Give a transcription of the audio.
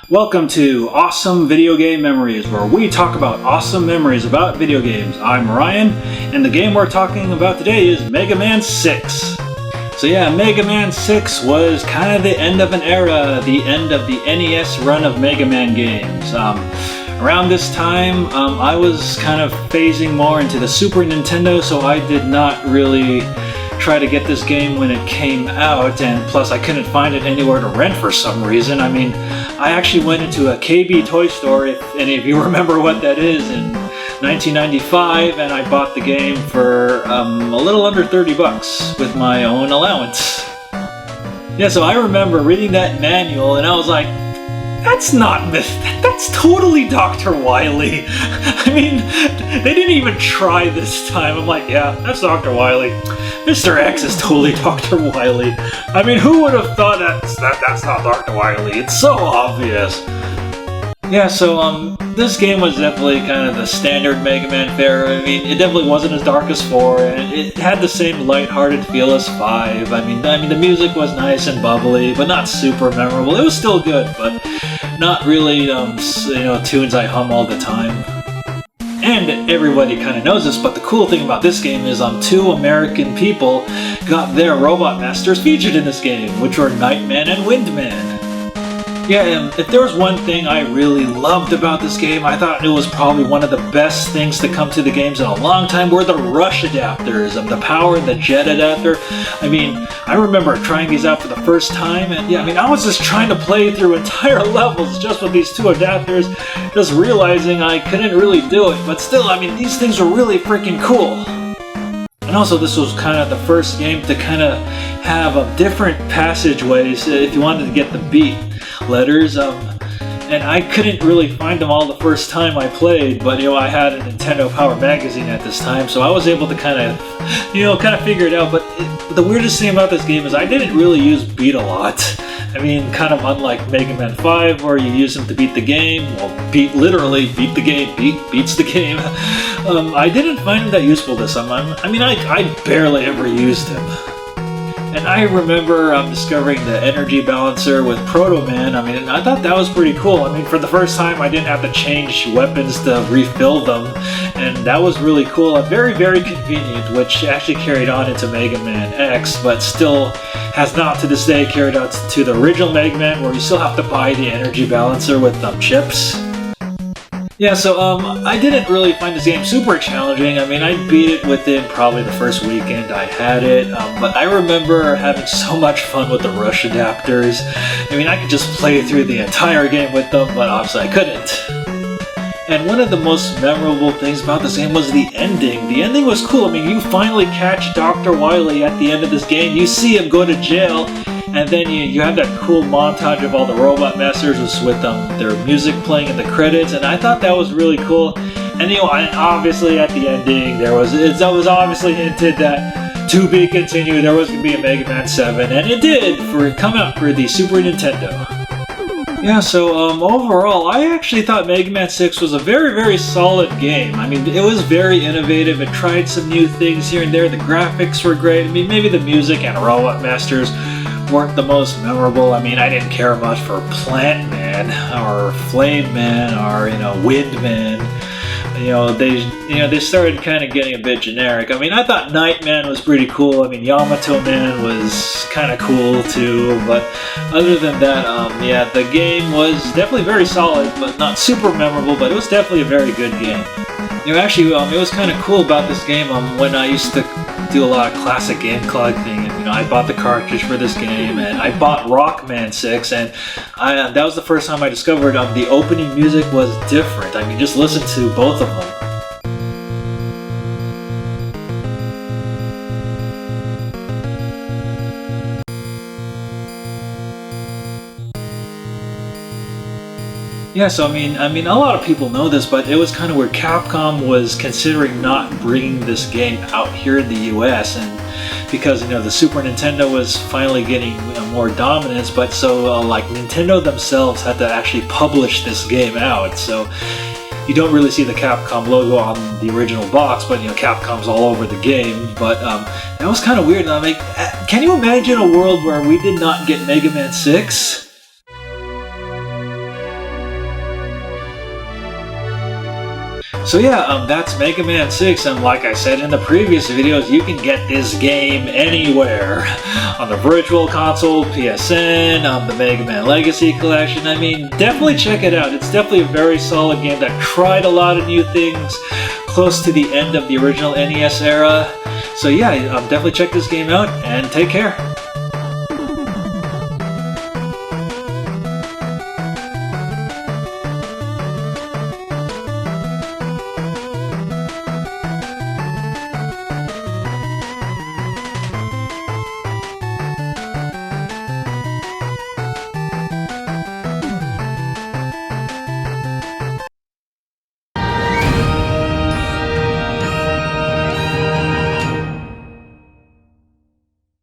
Welcome to Awesome Video Game Memories, where we talk about awesome memories about video games. I'm Ryan, and the game we're talking about today is Mega Man 6. So yeah, Mega Man 6 was kind of the end of an era, the end of the NES run of Mega Man games. Around this time, I was kind of phasing more into the Super Nintendo, so I did not really try to get this game when it came out, and plus I couldn't find it anywhere to rent for some reason. I mean, I actually went into a KB toy store, if any of you remember what that is, in 1995, and I bought the game for a little under 30 bucks with my own allowance. Yeah, so I remember reading that manual and I was like, that's totally Dr. Wily. I mean, they didn't even try this time. I'm like, yeah, that's Dr. Wily. Mr. X is totally Dr. Wily. I mean, who would have thought that's not Dr. Wily? It's so obvious. Yeah, so this game was definitely kind of the standard Mega Man fare. I mean, it definitely wasn't as dark as 4, and it had the same lighthearted feel as 5. I mean, the music was nice and bubbly, but not super memorable. It was still good, but not really, tunes I hum all the time. And everybody kind of knows this, but the cool thing about this game is two American people got their robot masters featured in this game, which were Nightman and Windman. Yeah, and if there was one thing I really loved about this game, I thought it was probably one of the best things to come to the games in a long time, were the rush adapters, the power and the jet adapter. I mean, I remember trying these out for the first time, and yeah, I mean, I was just trying to play through entire levels just with these two adapters, just realizing I couldn't really do it, but still, I mean, these things were really freaking cool. And also, this was kind of the first game to kind of have different passageways if you wanted to get the beat letters, and I couldn't really find them all the first time I played, but I had a Nintendo Power magazine at this time, so I was able to kind of figure it out. But the weirdest thing about this game is I didn't really use beat a lot. I mean, kind of unlike Mega Man 5, where you use them to beat the game. Well, literally beat the game, beats the game. I didn't find him that useful this time. I barely ever used him. And I remember discovering the energy balancer with Proto Man. I mean, I thought that was pretty cool. I mean, for the first time, I didn't have to change weapons to refill them, and that was really cool. Very, very convenient, which actually carried on into Mega Man X, but still has not to this day carried on to the original Mega Man, where you still have to buy the energy balancer with chips. Yeah, so I didn't really find this game super challenging. I mean, I beat it within probably the first weekend I had it, but I remember having so much fun with the rush adapters. I mean, I could just play through the entire game with them, but obviously I couldn't. And one of the most memorable things about this game was the ending. The ending was cool. I mean, you finally catch Dr. Wily at the end of this game. You see him go to jail, and then you have that cool montage of all the robot masters with their music playing in the credits, and I thought that was really cool. And obviously at the ending, it was obviously hinted that to be continued, there was going to be a Mega Man 7, and it did come out for the Super Nintendo. Yeah, so overall, I actually thought Mega Man 6 was a very, very solid game. I mean, it was very innovative. It tried some new things here and there. The graphics were great. I mean, maybe the music and Robot Masters weren't the most memorable. I mean, I didn't care much for Plant Man or Flame Man or Wind Man. They started kind of getting a bit generic. I mean, I thought Nightman was pretty cool. I mean, Yamato Man was kind of cool too. But other than that, the game was definitely very solid, but not super memorable. But it was definitely a very good game. Actually, it was kind of cool about this game. When I used to do a lot of classic game collecting, and I bought the cartridge for this game, and I bought Rockman 6, and that was the first time I discovered the opening music was different. I mean, just listen to both of them. Yeah, so I mean, a lot of people know this, but it was kind of where Capcom was considering not bringing this game out here in the U.S. and because the Super Nintendo was finally getting more dominance, but so Nintendo themselves had to actually publish this game out. So you don't really see the Capcom logo on the original box, but Capcom's all over the game. But that was kind of weird. I mean, can you imagine a world where we did not get Mega Man 6? So yeah, that's Mega Man 6, and like I said in the previous videos, you can get this game anywhere. On the Virtual Console, PSN, on the Mega Man Legacy Collection. I mean, definitely check it out. It's definitely a very solid game that tried a lot of new things, close to the end of the original NES era. So yeah, definitely check this game out, and take care.